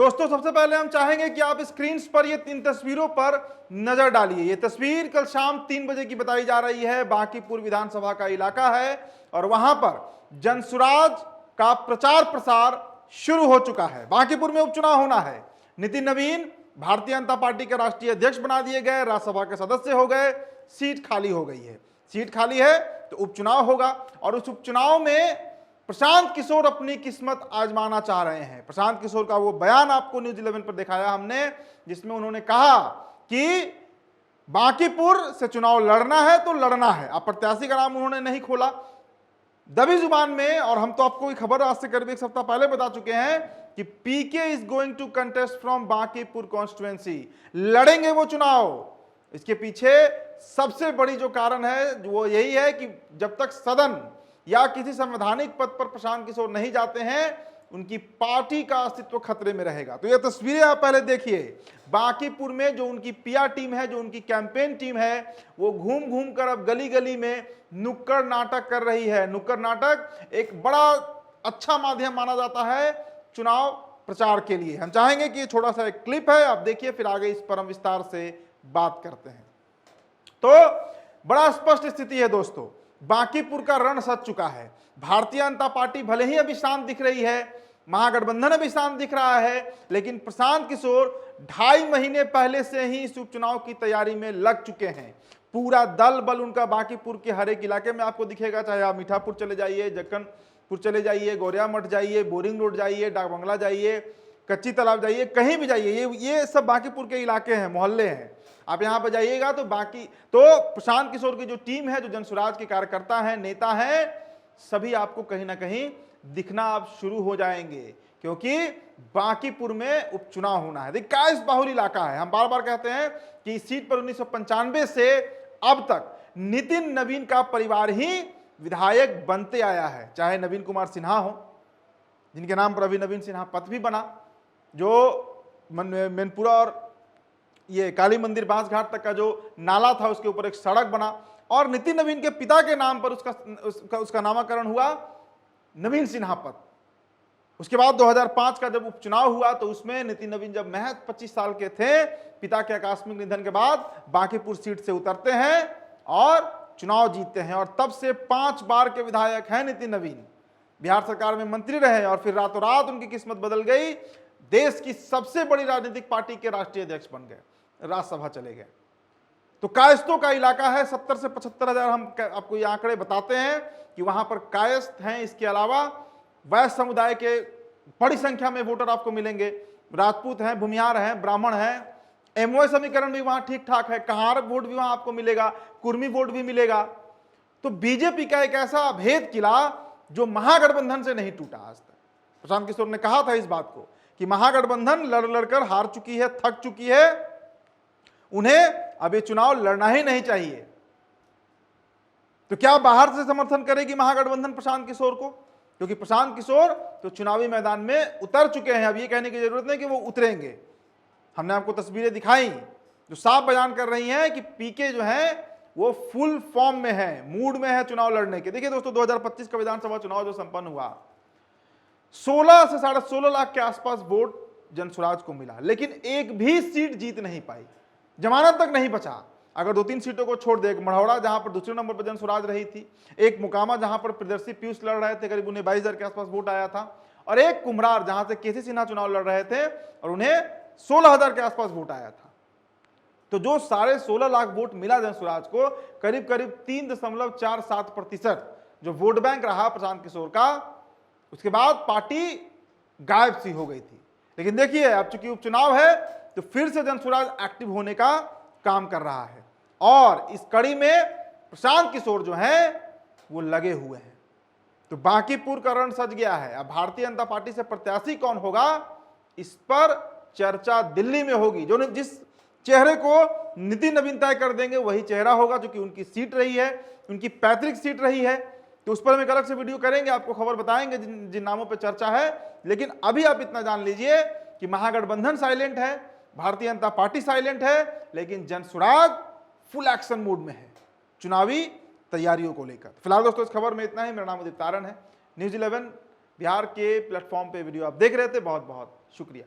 दोस्तों सबसे पहले हम चाहेंगे कि आप स्क्रीन पर ये 3 तस्वीरों पर नजर डालिए। ये तस्वीर कल शाम 3 बजे की बताई जा रही है। बांकीपुर विधानसभा का इलाका है और वहां पर जनसुराज का प्रचार प्रसार शुरू हो चुका है। बांकीपुर में उपचुनाव होना है। नितिन नवीन भारतीय जनता पार्टी के राष्ट्रीय अध्यक्ष बना दिए गए, राज्यसभा के सदस्य हो गए, सीट खाली हो गई है। सीट खाली है तो उपचुनाव होगा और उस उपचुनाव में प्रशांत किशोर अपनी किस्मत आजमाना चाह रहे हैं। प्रशांत किशोर का वो बयान आपको न्यूज़ 11 पर दिखाया हमने, जिसमें उन्होंने कहा कि बांकीपुर से चुनाव लड़ना है तो लड़ना है। अब प्रत्याशी का नाम उन्होंने नहीं खोला, दबी जुबान में, और हम तो आपको खबर आज से करीब 1 सप्ताह पहले बता चुके हैं कि PK is going to contest from Bankipur constituency. लड़ेंगे वो चुनाव। इसके पीछे सबसे बड़ी जो कारण है वो यही है कि जब तक सदन या किसी संवैधानिक पद पर प्रशांत किशोर नहीं जाते हैं, उनकी पार्टी का अस्तित्व खतरे में रहेगा। तो ये तस्वीरें आप पहले देखिए। बांकीपुर में जो उनकी पिया टीम है, जो उनकी कैंपेन टीम है, वो घूम घूम कर अब गली गली में नुक्कड़ नाटक कर रही है। नुक्कड़ नाटक एक बड़ा अच्छा माध्यम माना जाता है चुनाव प्रचार के लिए। हम चाहेंगे कि ये छोटा सा एक क्लिप है, आप देखिए, फिर आगे इस पर हम विस्तार से बात करते हैं। तो बड़ा स्पष्ट स्थिति है दोस्तों, बांकीपुर का रण सज चुका है। भारतीय जनता पार्टी भले ही अभी शांत दिख रही है, महागठबंधन अभी शांत दिख रहा है, लेकिन प्रशांत किशोर 2.5 महीने पहले से ही इस उपचुनाव की तैयारी में लग चुके हैं। पूरा दल बल उनका बांकीपुर के हर एक इलाके में आपको दिखेगा, चाहे आप मीठापुर चले जाइए, जक्कनपुर चले जाइए, गौरिया मठ जाइए, बोरिंग रोड जाइए, डाक बंगला जाइए, कच्ची तालाब जाइए, कहीं भी जाइए, ये सब बांकीपुर के इलाके हैं, मोहल्ले हैं। आप यहां पर जाइएगा तो प्रशांत किशोर की जो टीम है, जो जनसुराज के कार्यकर्ता हैं, नेता हैं, सभी आपको कहीं ना कहीं दिखना अब शुरू हो जाएंगे, क्योंकि बांकीपुर में उपचुनाव होना है। देखिए कायस्थ बाहुल इलाका है। हम बार बार कहते हैं कि इस सीट पर 1995 से अब तक नितिन नवीन का परिवार ही विधायक बनते आया है। चाहे नवीन कुमार सिन्हा हो, जिनके नाम पर अभी नवीन सिन्हा पथ भी बना, जो मैनपुरा और ये काली मंदिर बांसघाट तक का जो नाला था उसके ऊपर एक सड़क बना, और नितिन नवीन के पिता के नाम पर उसका नामकरण हुआ नवीन सिन्हा पथ। उसके बाद 2005 का जब उपचुनाव हुआ तो उसमें नितिन नवीन जब महज 25 साल के थे, पिता के आकस्मिक निधन के बाद बांकीपुर सीट से उतरते हैं और चुनाव जीतते हैं, और तब से 5 बार के विधायक हैं नितिन नवीन। बिहार सरकार में मंत्री रहे और फिर रातों रात उनकी किस्मत बदल गई, देश की सबसे बड़ी राजनीतिक पार्टी के राष्ट्रीय अध्यक्ष बन गए, राज्यसभा चले गए। तो कायस्थों का इलाका है। 70 से 75 हजार हम आपको ये आंकड़े बताते हैं कि वहां पर कायस्थ हैं। इसके अलावा वैश्य समुदाय के बड़ी संख्या में वोटर आपको मिलेंगे। राजपूत हैं, भूमिहार हैं, ब्राह्मण हैं। एमओए समीकरण भी वहां ठीक ठाक है। कहार वोट भी वहां आपको मिलेगा, कुर्मी वोट भी मिलेगा। तो बीजेपी का एक ऐसा भेद किला जो महागठबंधन से नहीं टूटा आज तक। प्रशांत किशोर ने कहा था इस बात को कि महागठबंधन लड़ लड़कर हार चुकी है, थक चुकी है, उन्हें अब ये चुनाव लड़ना ही नहीं चाहिए। तो क्या बाहर से समर्थन करेगी महागठबंधन प्रशांत किशोर को? क्योंकि प्रशांत किशोर तो चुनावी मैदान में उतर चुके हैं। अब ये कहने की जरूरत नहीं कि वो उतरेंगे। हमने आपको तस्वीरें दिखाई जो साफ बयान कर रही हैं कि पीके जो है वो फुल फॉर्म में है, मूड में है चुनाव लड़ने के। देखिए दोस्तों, 2025 का विधानसभा चुनाव जो संपन्न हुआ, 16 से 16.5 लाख के आसपास वोट जनसुराज को मिला, लेकिन एक भी सीट जीत नहीं पाई, जमानत तक नहीं बचा। अगर 2-3 सीटों को छोड़ दे, एक मढ़ौड़ा जहां पर दूसरे नंबर पर जनसुराज रही थी, एक मुकामा जहां पर प्रियदर्शी पीयूष लड़ रहे थे, करीब उन्हें 22,000 के आसपास वोट आया था, और एक कुम्हरार जहां से केसी सिन्हा चुनाव लड़ रहे थे और उन्हें 16,000 के आसपास वोट आया था। तो जो 16.5 लाख वोट मिला जनसुराज को, करीब करीब 3.47% जो वोट बैंक रहा प्रशांत किशोर का, उसके बाद पार्टी गायब सी हो गई थी। लेकिन देखिए अब चूंकि उपचुनाव है तो फिर से जनसुराज एक्टिव होने का काम कर रहा है, और इस कड़ी में प्रशांत किशोर जो हैं वो लगे हुए हैं। तो बांकीपुर का रण सज गया है। अब भारतीय जनता पार्टी से प्रत्याशी कौन होगा, इस पर चर्चा दिल्ली में होगी। जो जिस चेहरे को नितिन नवीन तय कर देंगे वही चेहरा होगा, जो कि उनकी सीट रही है, उनकी पैतृक सीट रही है। तो उस पर हम एक अलग से वीडियो करेंगे, आपको खबर बताएंगे जिन नामों पर चर्चा है। लेकिन अभी आप इतना जान लीजिए कि महागठबंधन साइलेंट है, भारतीय जनता पार्टी साइलेंट है, लेकिन जनसुराज फुल एक्शन मोड में है चुनावी तैयारियों को लेकर। फिलहाल दोस्तों इस खबर में इतना ही। मेरा नाम उदित तारण है। न्यूज़ 11 बिहार के प्लेटफॉर्म पे वीडियो आप देख रहे थे, बहुत बहुत शुक्रिया।